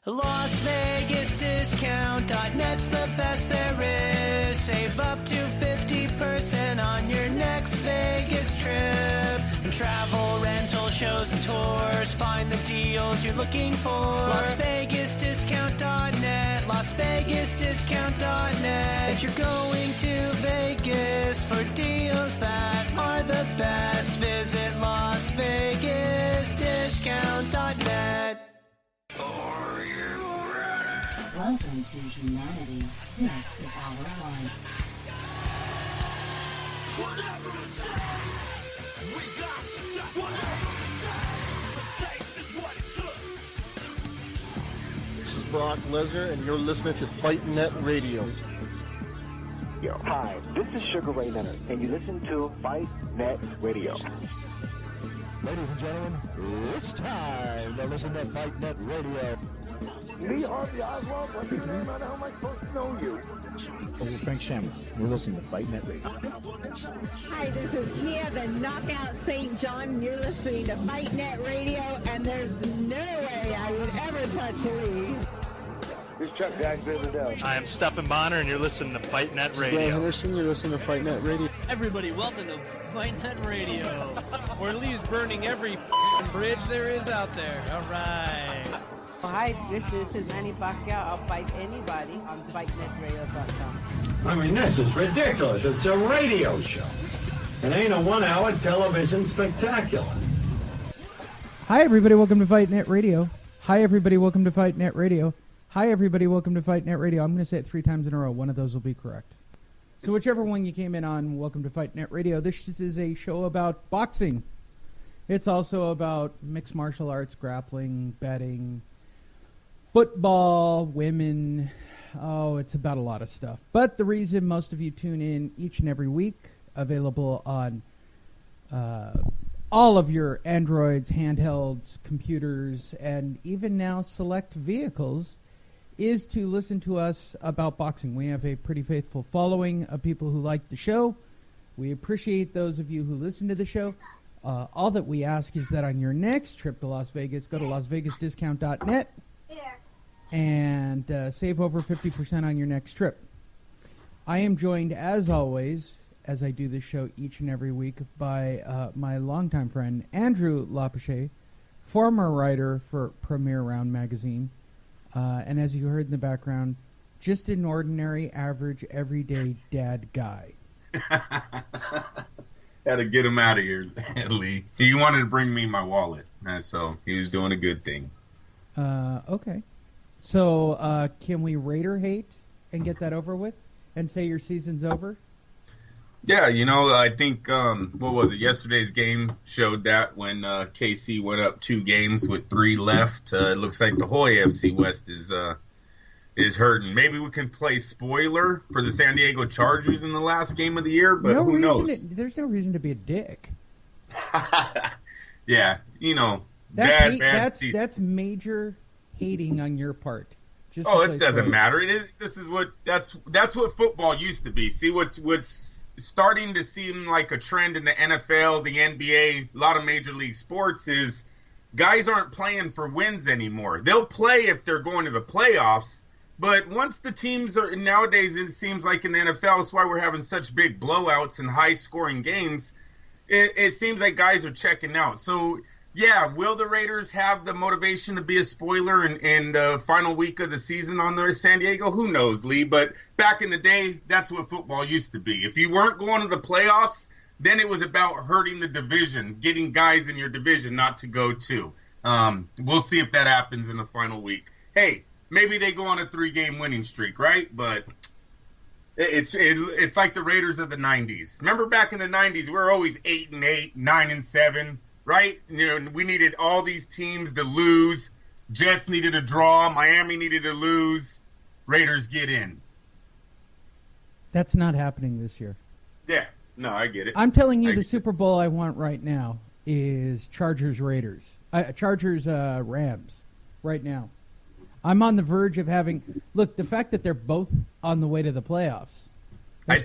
Las Vegas Discount.net's the best there is. Save up to 50% on your next Vegas trip. And travel, rental, shows, and tours. Find the deals you're looking for. Las Vegas Discount.net. Las Vegas Discount.net. If you're going to Vegas for deals that are the best, visit Las Vegas Discount.net. Welcome to humanity. This is our one. Whatever it takes, we got to say whatever it takes is what it took. This is Brock Lesnar, and you're listening to Fight Net Radio. Yo, hi, this is Sugar Ray Leonard, and you listen to Fight Net Radio. Ladies and gentlemen, it's time to listen to Fight Net Radio. Lee Harvey Oswald, what's your name? I know how am I supposed to know you? This is Frank Shamrock. We're listening to Fight Net Radio. Hi, this is Tia, the Knockout St. John. You're listening to Fight Net Radio, and there's no way I would ever touch Lee. This is Chuck Jack Verdejo. I am Stephen Bonner, and you're listening to Fight Net Radio. Dan Henderson, you're listening to Fight Net Radio. Everybody, welcome to Fight Net Radio, where Lee's burning every bridge there is out there. All right. Hi, this is Manny Pacquiao. I'll fight anybody on FightNetRadio.com. I mean, this is ridiculous. It's a radio show. It ain't a one-hour television spectacular. Hi, everybody. Welcome to Fight Net Radio. Hi, everybody. Welcome to Fight Net Radio. Hi, everybody. Welcome to Fight Net Radio. I'm going to say it 3 times in a row. One of those will be correct. So whichever one you came in on, welcome to Fight Net Radio. This is a show about boxing. It's also about mixed martial arts, grappling, betting, football, women. Oh, it's about a lot of stuff. But the reason most of you tune in each and every week, available on all of your Androids, handhelds, computers, and even now select vehicles, is to listen to us about boxing. We have a pretty faithful following of people who like the show. We appreciate those of you who listen to the show. All that we ask is that on your next trip to Las Vegas, go to LasVegasDiscount.net and save over 50% on your next trip. I am joined, as always, as I do this show each and every week, by my longtime friend, Andrew Lapachet, former writer for Premier Round magazine, and as you heard in the background, just an ordinary, average, everyday dad guy. Had to get him out of here, Lee. He wanted to bring me my wallet, so he was doing a good thing. Okay. So, can we Raider hate and get that over with and say your season's over? Yeah, I think, what was it, yesterday's game showed that when KC went up 2 games with 3 left. It looks like the whole AFC West is hurting. Maybe we can play spoiler for the San Diego Chargers in the last game of the year, but who knows? There's no reason to be a dick. Yeah, that's major hating on your part. It doesn't matter. That's what football used to be. See, what's starting to seem like a trend in the NFL, the NBA, a lot of major league sports is guys aren't playing for wins anymore. They'll play if they're going to the playoffs, but once the teams are nowadays, it seems like in the NFL, that's why we're having such big blowouts and high scoring games. It seems like guys are checking out. So yeah, will the Raiders have the motivation to be a spoiler in the final week of the season on the San Diego? Who knows, Lee? But back in the day, that's what football used to be. If you weren't going to the playoffs, then it was about hurting the division, getting guys in your division not to go to. We'll see if that happens in the final week. Hey, maybe they go on a 3-game winning streak, right? But it's like the Raiders of the 90s. Remember back in the 90s, we were always 8-8, 9-7. Right? We needed all these teams to lose. Jets needed a draw. Miami needed to lose. Raiders get in. That's not happening this year. Yeah. No, I get it. I'm telling you, the Super Bowl I want right now is Chargers-Rams right now. I'm on the verge of having... Look, the fact that they're both on the way to the playoffs. I'm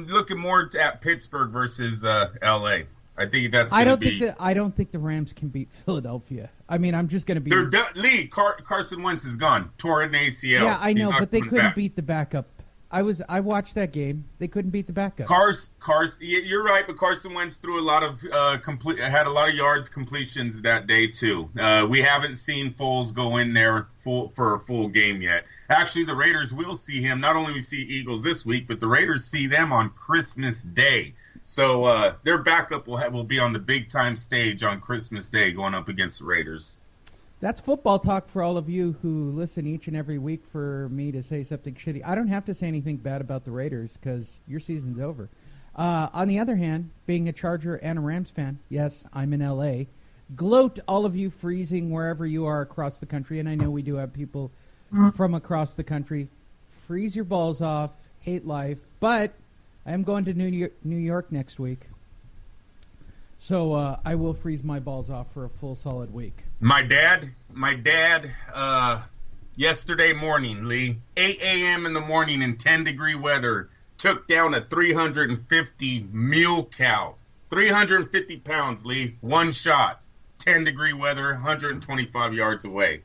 looking more at Pittsburgh versus L.A. I think that's going to be... I don't think the Rams can beat Philadelphia. I mean, I'm just going to be... Carson Wentz is gone. Tore an ACL. Yeah, I know, but they couldn't back. beat the backup. I watched that game. They couldn't beat the backup. Carson, you're right, but Carson Wentz threw a lot of had a lot of yards completions that day too. We haven't seen Foles go in there for a full game yet. Actually, the Raiders will see him. Not only we see Eagles this week, but the Raiders see them on Christmas Day. So their backup will be on the big time stage on Christmas Day, going up against the Raiders. That's football talk for all of you who listen each and every week for me to say something shitty. I don't have to say anything bad about the Raiders because your season's over. On the other hand, being a Charger and a Rams fan, yes, I'm in L.A., gloat all of you freezing wherever you are across the country, and I know we do have people from across the country. Freeze your balls off, hate life, but I am going to New York next week. So I will freeze my balls off for a full solid week. My dad, yesterday morning, Lee, 8 a.m. in the morning in 10-degree weather, took down a 350 mule cow. 350 pounds, Lee, one shot. 10-degree weather, 125 yards away.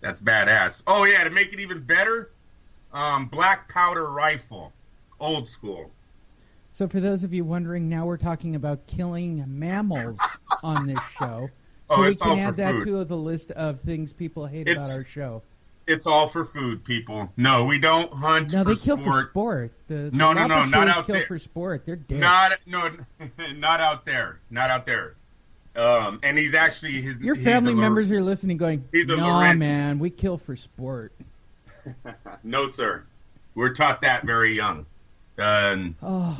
That's badass. Oh, yeah, to make it even better, black powder rifle, old school. So for those of you wondering, now we're talking about killing mammals on this show. So we can add that to the list of things people hate about our show. It's all for food, people. No, we don't hunt for sport. No, they kill for sport. No, not out there. Kill for sport. They're dead. Not out there. Not out there. And he's actually your family members are listening, going, "No, man, we kill for sport." No, sir. We're taught that very young. No.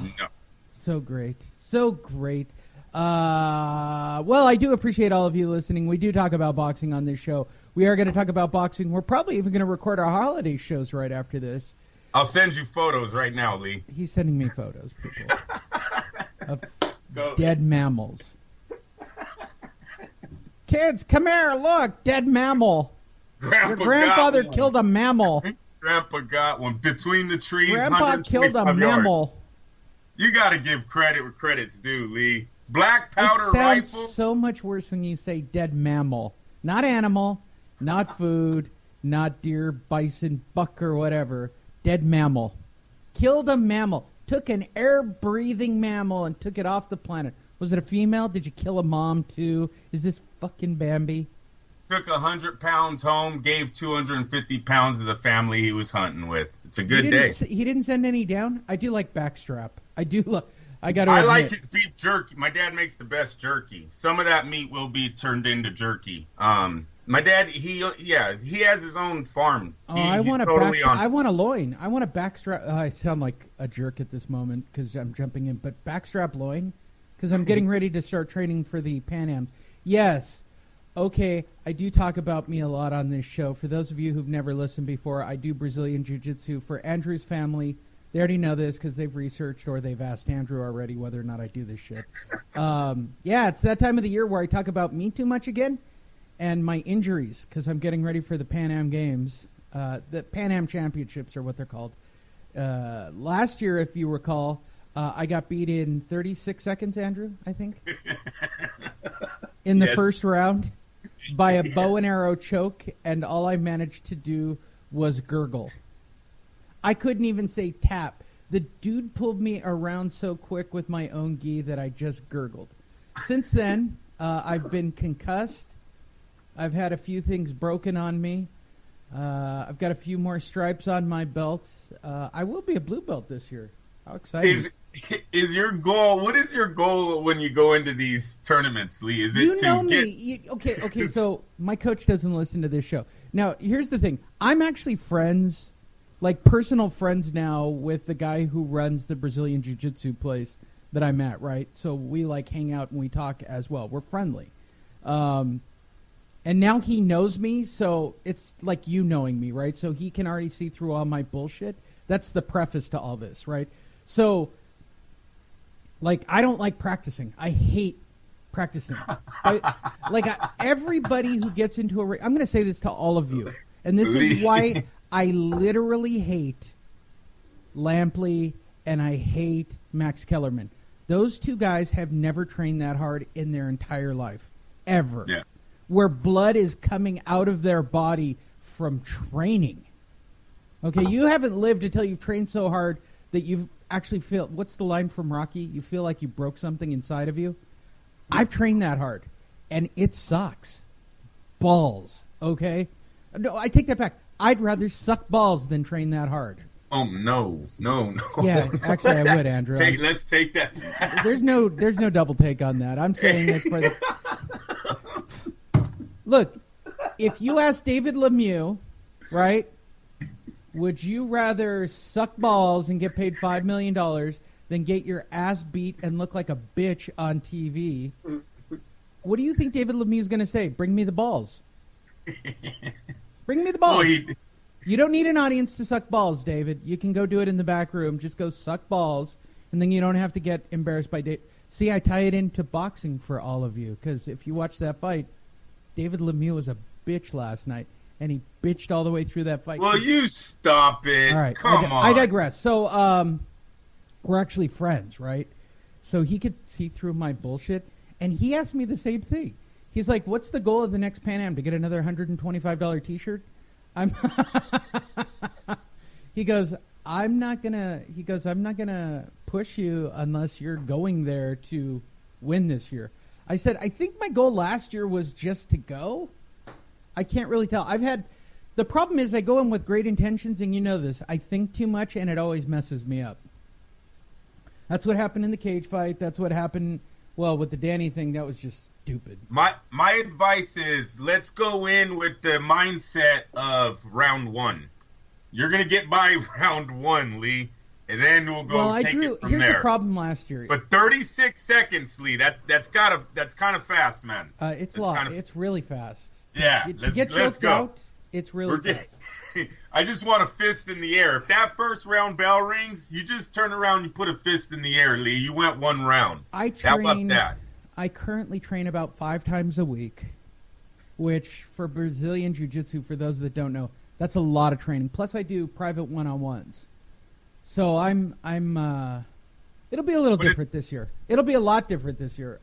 So great. So great. Well, I do appreciate all of you listening. We do talk about boxing on this show. We are going to talk about boxing. We're probably even going to record our holiday shows right after this. I'll send you photos right now, Lee. He's sending me photos, people, of dead mammals. Kids, come here. Look, dead mammal. Your grandfather killed a mammal. Grandpa got one between the trees. Grandpa killed a mammal. You got to give credit where credit's due, Lee. Black powder rifle. It sounds so much worse when you say dead mammal. Not animal, not food, not deer, bison, buck, or whatever. Dead mammal. Killed a mammal. Took an air-breathing mammal and took it off the planet. Was it a female? Did you kill a mom, too? Is this fucking Bambi? Took 100 pounds home, gave 250 pounds to the family he was hunting with. It's a good day. He didn't send any down? I do like backstrap. I do look. I like his beef jerky. My dad makes the best jerky. Some of that meat will be turned into jerky. My dad, he has his own farm. I want a loin. I want a backstrap. I sound like a jerk at this moment because I'm jumping in, but backstrap loin because I'm getting ready to start training for the Pan Am. Yes. Okay, I do talk about me a lot on this show. For those of you who've never listened before, I do Brazilian Jiu-Jitsu for Andrew's family. They already know this because they've researched or they've asked Andrew already whether or not I do this shit. Yeah, it's that time of the year where I talk about me too much again and my injuries because I'm getting ready for the Pan Am Games. The Pan Am Championships are what they're called. Last year, if you recall, I got beat in 36 seconds, Andrew, I think, in the first round by a bow and arrow choke, and all I managed to do was gurgle. I couldn't even say tap. The dude pulled me around so quick with my own gi that I just gurgled. Since then, I've been concussed. I've had a few things broken on me. I've got a few more stripes on my belts. I will be a blue belt this year. How exciting. Is your goal? What is your goal when you go into these tournaments, Lee? Is it Okay. So my coach doesn't listen to this show. Now, here's the thing. I'm actually friends, like personal friends now, with the guy who runs the Brazilian Jiu-Jitsu place that I'm at. Right. So we like hang out and we talk as well. We're friendly. And now he knows me, so it's like you knowing me, right? So he can already see through all my bullshit. That's the preface to all this, right? So. Like, I don't like practicing. I hate practicing. Everybody who gets into a ring, I'm going to say this to all of you, and this is why I literally hate Lampley and I hate Max Kellerman. Those two guys have never trained that hard in their entire life, ever. Yeah. where blood is coming out of their body from training. Okay, you haven't lived until you've trained so hard that you've actually feel. What's the line from Rocky? You feel like you broke something inside of you. I've trained that hard, and it sucks. Balls. Okay, no, I take that back. I'd rather suck balls than train that hard. Oh no. Yeah, actually, I would, Andrew. Let's take that back. There's no double take on that. I'm saying it for the. Look, if you ask David Lemieux, right, would you rather suck balls and get paid $5 million than get your ass beat and look like a bitch on TV? What do you think David Lemieux is going to say? Bring me the balls. Bring me the balls. You don't need an audience to suck balls, David. You can go do it in the back room. Just go suck balls, and then you don't have to get embarrassed by David. See, I tie it into boxing for all of you, because if you watch that fight, David Lemieux was a bitch last night, and he bitched all the way through that fight. Well, you stop it. All right, Come on. I digress. So, we're actually friends, right? So he could see through my bullshit, and he asked me the same thing. He's like, "What's the goal of the next Pan Am? To get another $125 T-shirt?" He goes, I'm not gonna push you unless you're going there to win this year. I said, I think my goal last year was just to go. I can't really tell. The problem is I go in with great intentions, and you know this. I think too much, and it always messes me up. That's what happened in the cage fight. That's what happened, with the Danny thing. That was just stupid. My advice is let's go in with the mindset of round one. You're going to get by round one, Lee, and then we'll go take it from here's there. The problem last year. But 36 seconds, Lee, that's kind of fast, man. It's long. It's really fast. Yeah, let's go. Out, it's really fast. I just want a fist in the air. If that first round bell rings, you just turn around and put a fist in the air, Lee. You went one round. How about that? I currently train about 5 times a week, which for Brazilian Jiu-Jitsu, for those that don't know, that's a lot of training. Plus, I do private one-on-ones. So it'll be a little different this year. It'll be a lot different this year.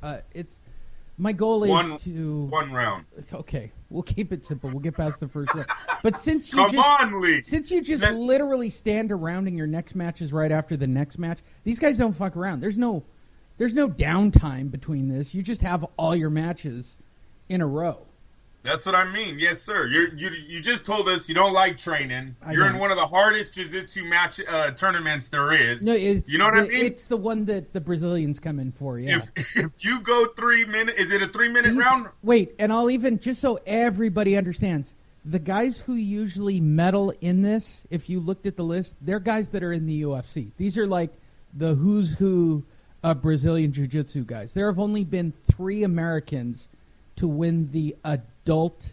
My goal is to one round. Okay, we'll keep it simple. We'll get past the first round. But since you literally stand around and your next match is right after the next match, these guys don't fuck around. There's no downtime between this. You just have all your matches in a row. That's what I mean. Yes, sir. You just told us you don't like training. You're in one of the hardest jiu-jitsu match tournaments there is. No, you know what I mean? It's the one that the Brazilians come in for, yeah. If you go 3 minutes, is it a 3-minute round? Wait, and I'll even, just so everybody understands, the guys who usually medal in this, if you looked at the list, they're guys that are in the UFC. These are like the who's who of Brazilian jiu-jitsu guys. There have only been 3 Americans to win the adult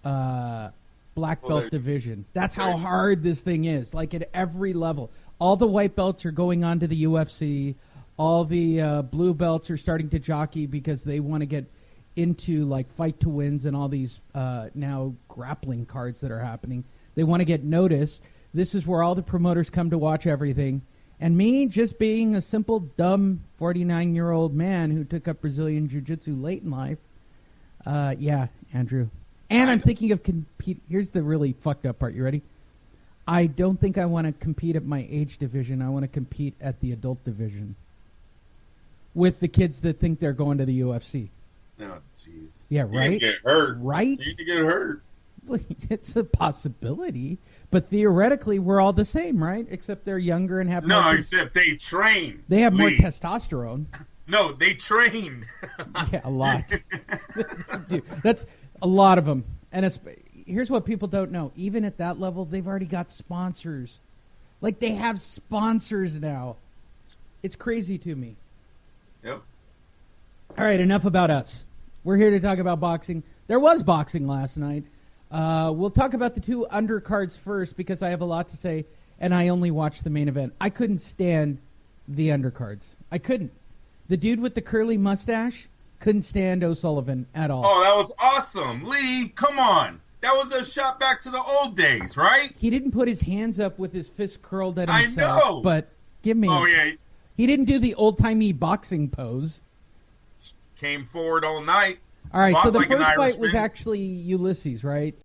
black belt division. That's how hard this thing is, like at every level. All the white belts are going on to the UFC. All the blue belts are starting to jockey because they want to get into like fight to wins and all these now grappling cards that are happening. They want to get noticed. This is where all the promoters come to watch everything. And me, just being a simple, dumb 49-year-old man who took up Brazilian Jiu-Jitsu late in life, yeah, Andrew. And I'm thinking of compete. Here's the really fucked up part. You ready? I don't think I want to compete at my age division. I want to compete at the adult division with the kids that think they're going to the UFC. Oh, jeez. Yeah, right? You get hurt. Right? You get hurt. Well, it's a possibility. But theoretically, we're all the same, right? Except they're younger and have more... No, except they train. They have more testosterone. No, they train. Yeah, a lot. Dude, that's a lot of them. And here's what people don't know. Even at that level, they've already got sponsors. Like, they have sponsors now. It's crazy to me. Yep. All right, enough about us. We're here to talk about boxing. There was boxing last night. We'll talk about the 2 undercards first because I have a lot to say, and I only watched the main event. I couldn't stand the undercards. I couldn't. The dude with the curly mustache couldn't stand O'Sullivan at all. Oh, that was awesome. Lee, come on. That was a shot back to the old days, right? He didn't put his hands up with his fist curled at himself. I know. But give me... Oh, yeah. He didn't do the old-timey boxing pose. Came forward all night. All right, Fought so the like an first fight was Irishman. actually Ulysses, right?